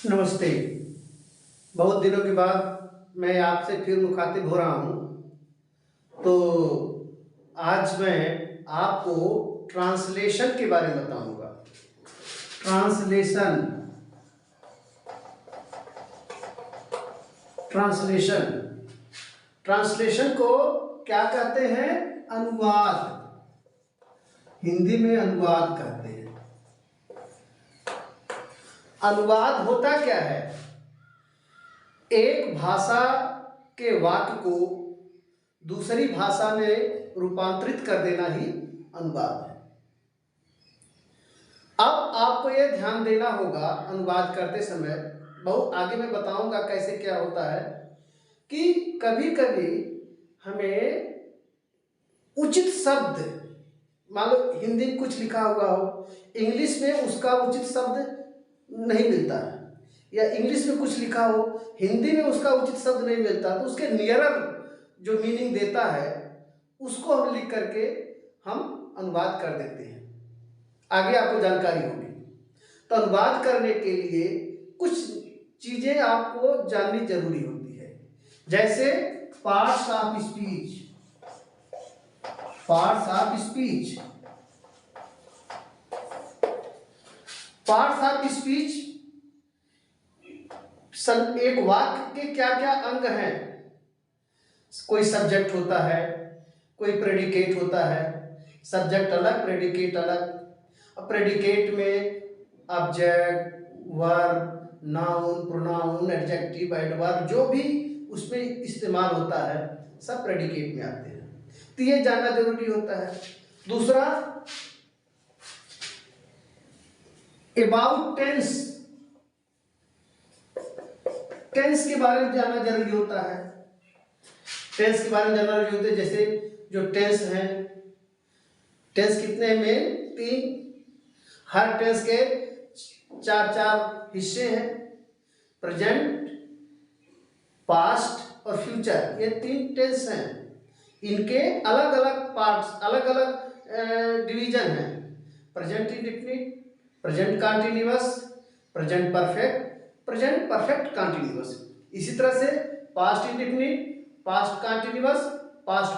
नमस्ते। बहुत दिनों के बाद मैं आपसे फिर मुखातिब हो रहा हूँ। तो आज मैं आपको ट्रांसलेशन के बारे में बताऊंगा। ट्रांसलेशन ट्रांसलेशन ट्रांसलेशन को क्या कहते हैं? अनुवाद। हिंदी में अनुवाद कहते हैं। अनुवाद होता क्या है? एक भाषा के वाक्य को दूसरी भाषा में रूपांतरित कर देना ही अनुवाद है। अब आपको यह ध्यान देना होगा अनुवाद करते समय, बहुत आगे मैं बताऊंगा कैसे क्या होता है, कि कभी कभी हमें उचित शब्द, मान लो हिंदी में कुछ लिखा हुआ हो, इंग्लिश में उसका उचित शब्द नहीं मिलता है, या इंग्लिश में कुछ लिखा हो, हिंदी में उसका उचित शब्द नहीं मिलता, तो उसके नियरर जो मीनिंग देता है उसको हम लिख करके हम अनुवाद कर देते हैं। आगे आपको जानकारी होगी। तो अनुवाद करने के लिए कुछ चीजें आपको जाननी जरूरी होती है, जैसे parts of speech. Parts of speech parts of speech एक वाक्य के क्या क्या अंग हैं? कोई सब्जेक्ट होता है, कोई प्रेडिकेट होता है। सब्जेक्ट अलग, प्रेडिकेट अलग। अब प्रेडिकेट में object, verb, noun, pronoun, adjective, adverb जो भी उसमें इस्तेमाल होता है सब प्रेडिकेट में आते हैं। तो ये जानना जरूरी होता है। दूसरा, अबाउट टेंस। टेंस के बारे में जानना जरूरी होता है। टेंस के बारे में जानना जरूरी होता है, जैसे जो टेंस हैं, टेंस कितने में? 3। हर टेंस के 4 हिस्से हैं, प्रेजेंट, पास्ट और फ्यूचर। ये 3 टेंस हैं। इनके अलग अलग पार्ट्स, अलग अलग डिवीजन हैं। Present indefinite, present continuous, present perfect, present perfect continuous. इसी तरह से past indefinite, past continuous, past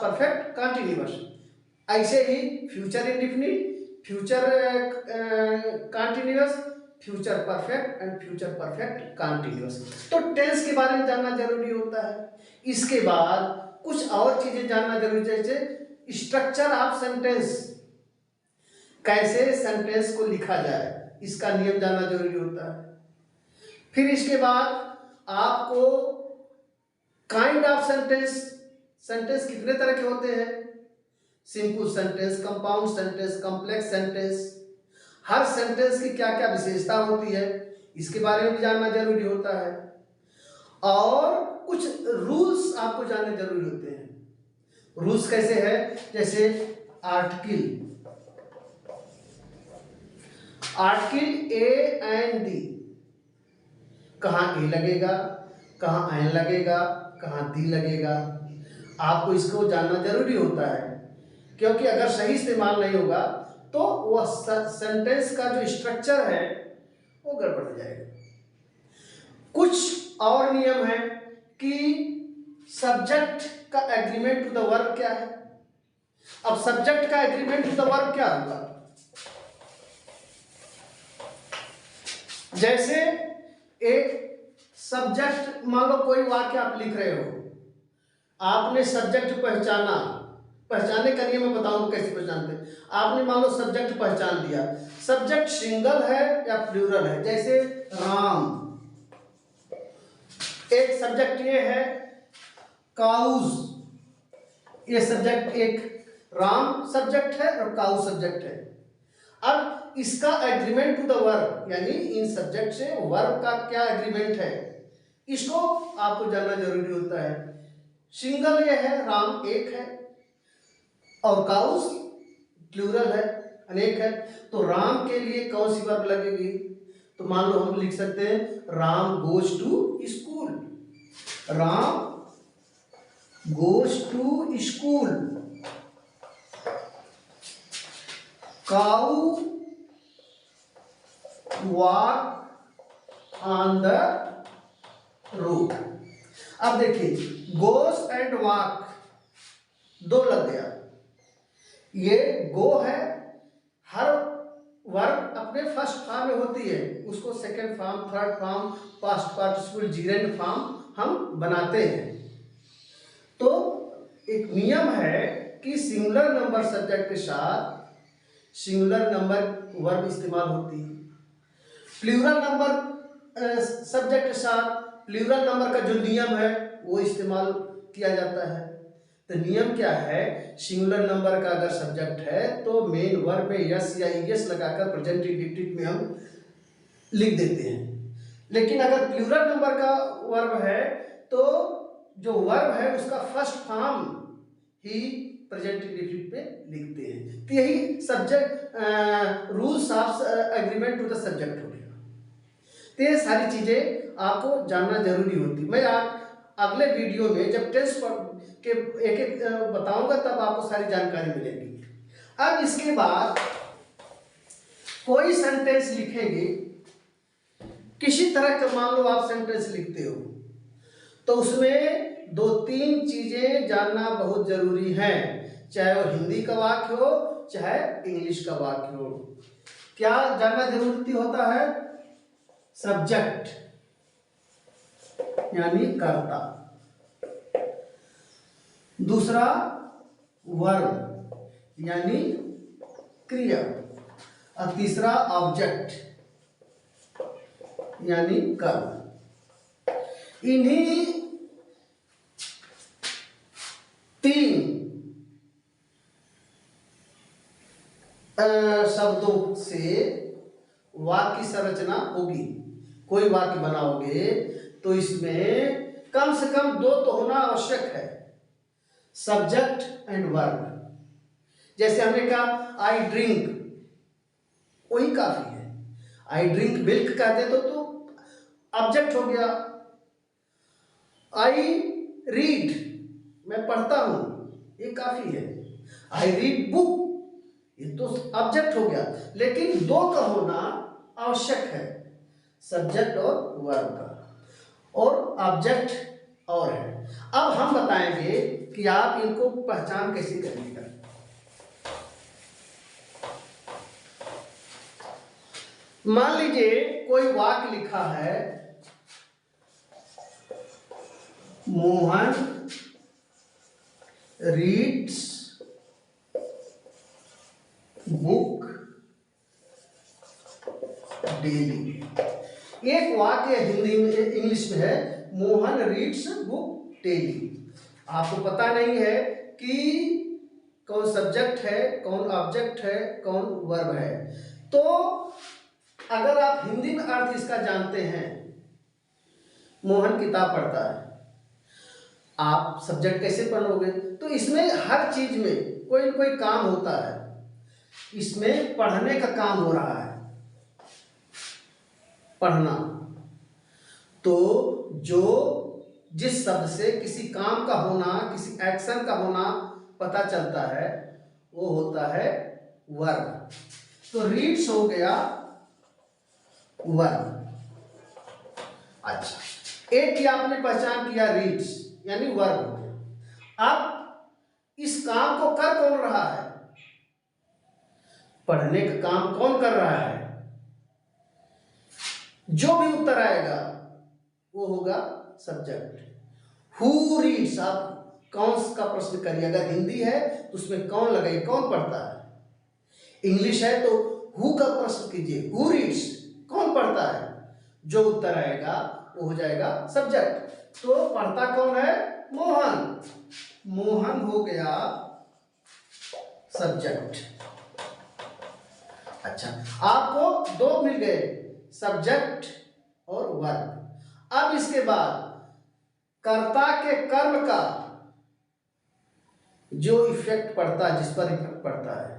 perfect continuous. ऐसे ही future indefinite, future continuous, future perfect and future perfect continuous. तो टेंस के बारे में जानना जरूरी होता है। इसके बाद कुछ और चीजें जानना जरूरी, जैसे स्ट्रक्चर ऑफ सेंटेंस, कैसे सेंटेंस को लिखा जाए, इसका नियम जानना जरूरी होता है। फिर इसके बाद आपको काइंड ऑफ सेंटेंस, सेंटेंस कितने तरह के होते हैं? Simple sentence, compound sentence, complex sentence. हर सेंटेंस की क्या क्या विशेषता होती है इसके बारे में भी जानना जरूरी होता है। और कुछ रूल्स आपको जानने जरूरी होते हैं। रूल्स कैसे है? जैसे आर्टिकल ए एंड डी, कहाँ ए लगेगा, कहाँ एन लगेगा, कहाँ दी लगेगा, आपको इसको जानना जरूरी होता है। क्योंकि अगर सही इस्तेमाल नहीं होगा तो वह सेंटेंस का जो स्ट्रक्चर है वो गड़बड़ हो जाएगा। कुछ और नियम है कि सब्जेक्ट का एग्रीमेंट टू द वर्ब क्या है। अब सब्जेक्ट का एग्रीमेंट टू द वर्ब क्या होगा? जैसे एक सब्जेक्ट, मान लो कोई वाक्य आप लिख रहे हो, आपने सब्जेक्ट पहचानने का नियम मैं बताऊंगा कैसे पहचानते हैं। आपने मान लो सब्जेक्ट पहचान लिया, सब्जेक्ट सिंगल है या प्लूरल है। जैसे राम, एक सब्जेक्ट ये है, काउज, ये सब्जेक्ट एक राम सब्जेक्ट है और काउ सब्जेक्ट है। अब इसका एग्रीमेंट टू द वर्ब, यानी इन सब्जेक्ट से वर्ब का क्या एग्रीमेंट है, इसको आपको जानना जरूरी होता है। सिंगल ये है, राम एक है, और काउस प्लूरल है, अनेक है। तो राम के लिए कौन सी वर्ब लगेगी? तो मान लो हम लिख सकते हैं Ram goes to school. Ram goes to school. Cow walk on the road. अब देखिए गोस एंड वॉक दो लग गया, ये गो है, हर वर्ब अपने फर्स्ट फॉर्म में होती है, उसको second form, third form, past participle, gerund form हम बनाते हैं। तो एक नियम है कि सिंगुलर नंबर सब्जेक्ट के साथ सिंगुलर नंबर वर्ब इस्तेमाल होती है, प्लूरल नंबर सब्जेक्ट के साथ प्लूरल नंबर का जो नियम है वो इस्तेमाल किया जाता है। तो नियम क्या है, सिंगुलर नंबर का अगर सब्जेक्ट है तो मेन वर्ब में यस या ईएस लगाकर प्रेजेंट इंडिकेटिव में हम लिख देते हैं। लेकिन अगर प्लूरल नंबर का वर्ब है तो जो वर्ब है उसका फर्स्ट फॉर्म ही प्रेजेंट इंडिकेटिव पे लिखते हैं। तो यही subject rules of agreement to the subject हो गया। तो ये सारी चीजें आपको जानना जरूरी होती। मैं अगले वीडियो में जब टेंस के एक एक बताऊंगा तब आपको सारी जानकारी मिलेगी। अब इसके बाद कोई सेंटेंस लिखेंगे, किसी तरह का मान लो आप सेंटेंस लिखते हो, तो उसमें दो तीन चीजें जानना बहुत जरूरी है, चाहे वो हिंदी का वाक्य हो चाहे इंग्लिश का वाक्य हो। क्या जानना जरूरी होता है, सब्जेक्ट यानी कर्ता, दूसरा वर्ब यानी क्रिया, और तीसरा ऑब्जेक्ट यानी कर्म। इन्हीं तीन शब्दों से वाक्य की संरचना होगी। कोई वाक्य बनाओगे तो इसमें कम से कम दो तो होना आवश्यक है, सब्जेक्ट एंड वर्ब। जैसे हमने कहा आई ड्रिंक, वही काफी है। आई ड्रिंक मिल्क कह दे तो ऑब्जेक्ट हो गया। आई रीड, मैं पढ़ता हूं, ये काफी है। आई रीड बुक, ये तो ऑब्जेक्ट हो गया। लेकिन दो का होना आवश्यक है, सब्जेक्ट और वर्ब का, और ऑब्जेक्ट और है। अब हम बताएंगे कि आप इनको पहचान कैसे करिएगा। मान लीजिए कोई वाक्य लिखा है, मोहन रीड्स बुक डेली। एक वाक्य हिंदी में, इंग्लिश में है, मोहन रीड्स बुक डेली। आपको पता नहीं है कि कौन सब्जेक्ट है, कौन ऑब्जेक्ट है, कौन वर्ब है। तो अगर आप हिंदी में अर्थ इसका जानते हैं, मोहन किताब पढ़ता है, आप सब्जेक्ट कैसे पढ़ोगे? तो इसमें हर चीज में कोई न कोई काम होता है। इसमें पढ़ने का काम हो रहा है, पढ़ना। तो जो जिस शब्द से किसी काम का होना, किसी एक्शन का होना पता चलता है, वो होता है वर्ब। तो रीड्स हो गया वर्ब। अच्छा, एक ही आपने पहचान किया, रीड्स यानी वर्ब हो गया। अब इस काम को कर कौन रहा है? पढ़ने का काम कौन कर रहा है? जो भी उत्तर आएगा वो होगा सब्जेक्ट। हु रीड्स, आप कौन का प्रश्न करिए। अगर हिंदी है तो उसमें कौन लगाइए, कौन पढ़ता है। इंग्लिश है तो हु का प्रश्न कीजिए, हु रीड्स, कौन पढ़ता है। जो उत्तर आएगा वो हो जाएगा सब्जेक्ट। तो पढ़ता कौन है? मोहन। मोहन हो गया सब्जेक्ट। अच्छा, आपको दो मिल गए, सब्जेक्ट और वर्ब। अब इसके बाद कर्ता के कर्म का जो इफेक्ट पड़ता है, जिस पर इफेक्ट पड़ता है,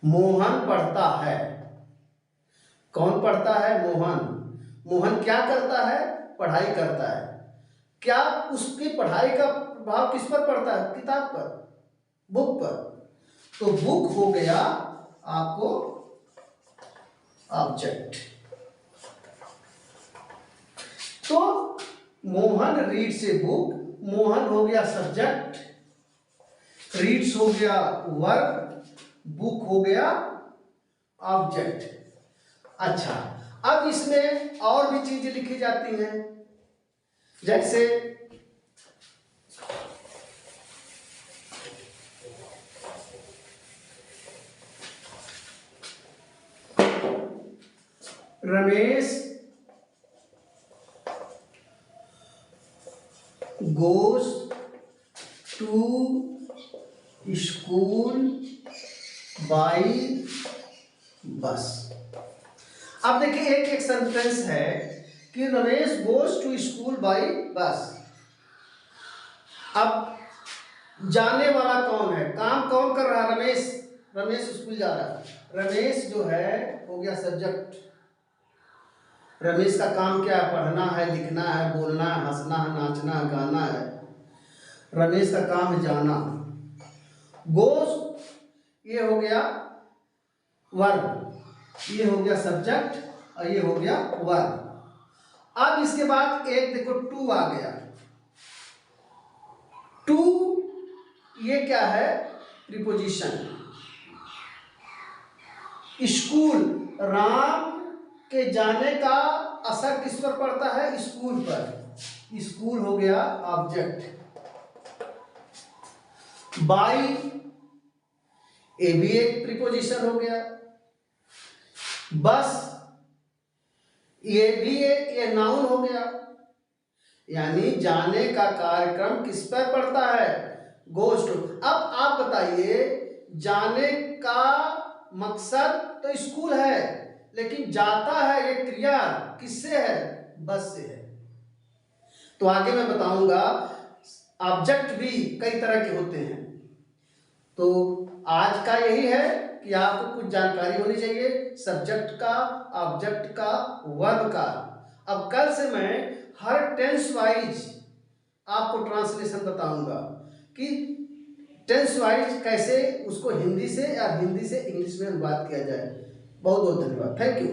मोहन पढ़ता है। कौन पढ़ता है? मोहन। मोहन क्या करता है? पढ़ाई करता है। क्या उसकी पढ़ाई का प्रभाव किस पर पड़ता है? किताब पर, बुक पर। तो बुक हो गया आपको object. Mohan reads a book, Mohan हो गया सब्जेक्ट, रीड्स हो गया वर्ब, बुक हो गया ऑब्जेक्ट। अच्छा, अब इसमें और भी चीजें लिखी जाती हैं, जैसे Ramesh goes to school by bus. अब देखिए एक सेंटेंस है कि Ramesh goes to school by bus. अब जाने वाला कौन है, काम कौन कर रहा है, रमेश, रमेश स्कूल जा रहा है। रमेश जो है हो गया सब्जेक्ट, रमेश का काम क्या है, पढ़ना है, लिखना है, बोलना है, हंसना है, नाचना है, गाना है। रमेश का काम है जाना। गोस ये हो गया वर्ब, ये हो गया सब्जेक्ट और ये हो गया वर्ब। अब इसके बाद एक देखो टू आ गया। टू ये क्या है, प्रीपोजिशन। स्कूल, राम के जाने का असर किस पर पड़ता है, स्कूल पर, स्कूल हो गया ऑब्जेक्ट। बाई ये भी एक प्रीपोजिशन हो गया। बस ये भी ये नाउन हो गया, यानी जाने का कार्यक्रम किस पर पड़ता है, गोes टू। अब आप बताइए, जाने का मकसद तो स्कूल है, लेकिन जाता है ये क्रिया किससे है, बस से है। तो आगे मैं बताऊंगा ऑब्जेक्ट भी कई तरह के होते हैं। तो आज का यही है कि आपको कुछ जानकारी होनी चाहिए सब्जेक्ट का, ऑब्जेक्ट का, वर्ब का। अब कल से मैं हर टेंस वाइज आपको ट्रांसलेशन बताऊंगा कि टेंस वाइज कैसे उसको हिंदी से या हिंदी से इंग्लिश में अनुवाद किया जाए। बहुत बहुत धन्यवाद, थैंक यू।